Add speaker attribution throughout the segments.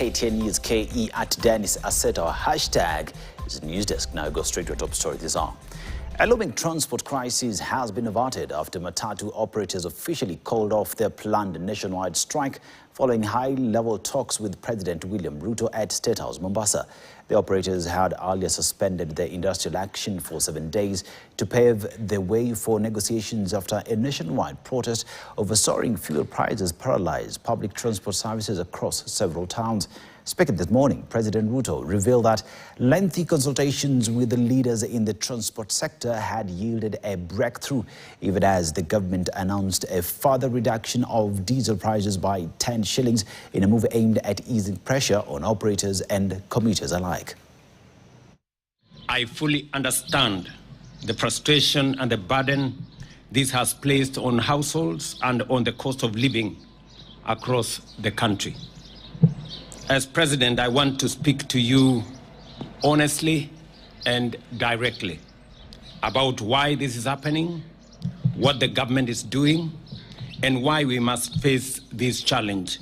Speaker 1: ktnnews, KE at Dennis Asset. Our hashtag is Newsdesk. Now go straight to a top story this hour. A looming transport crisis has been averted after Matatu operators officially called off their planned nationwide strike following high-level talks with President William Ruto at State House, Mombasa. The operators had earlier suspended their industrial action for 7 days to pave the way for negotiations after a nationwide protest over soaring fuel prices paralyzed public transport services across several towns. Speaking this morning, President Ruto revealed that lengthy consultations with the leaders in the transport sector had yielded a breakthrough, even as the government announced a further reduction of diesel prices by 10 shillings in a move aimed at easing pressure on operators and commuters alike.
Speaker 2: I fully understand the frustration and the burden this has placed on households and on the cost of living across the country. As President, I want to speak to you honestly and directly about why this is happening, what the government is doing, and why we must face this challenge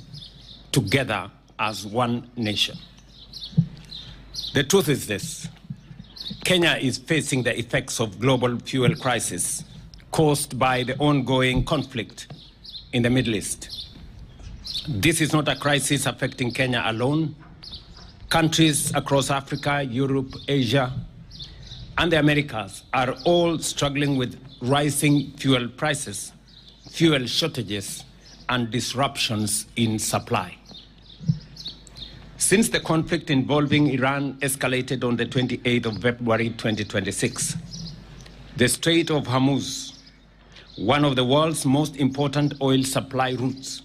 Speaker 2: together as one nation. The truth is this: Kenya is facing the effects of global fuel crisis caused by the ongoing conflict in the Middle East. This is not a crisis affecting Kenya alone. Countries across Africa, Europe, Asia, and the Americas are all struggling with rising fuel prices, fuel shortages, and disruptions in supply. Since the conflict involving Iran escalated on the 28th of February 2026, the Strait of Hormuz, one of the world's most important oil supply routes,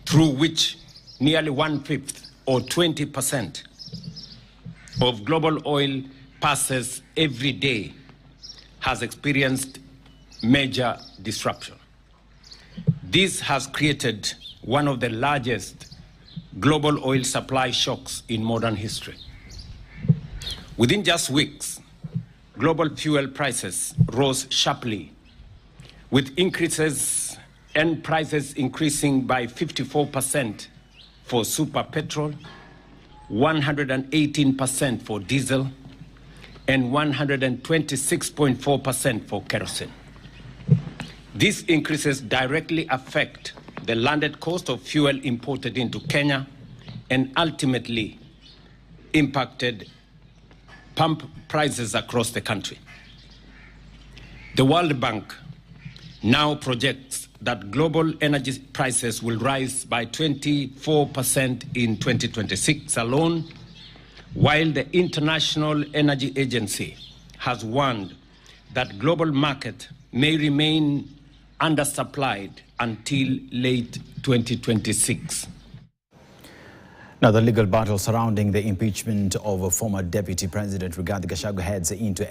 Speaker 2: through which nearly 1/5 or 20% of global oil passes every day, has experienced major disruption. This has created one of the largest global oil supply shocks in modern history. Within just weeks, global fuel prices rose sharply, with increases and prices increasing by 54% for super petrol, 118% for diesel, and 126.4% for kerosene. These increases directly affect the landed cost of fuel imported into Kenya and ultimately impacted pump prices across the country. The World Bank now projects that global energy prices will rise by 24% in 2026 alone, while the International Energy Agency has warned that global market may remain undersupplied until late 2026.
Speaker 1: Now, the legal battle surrounding the impeachment of a former Deputy President Rigathi Gachagua heads into a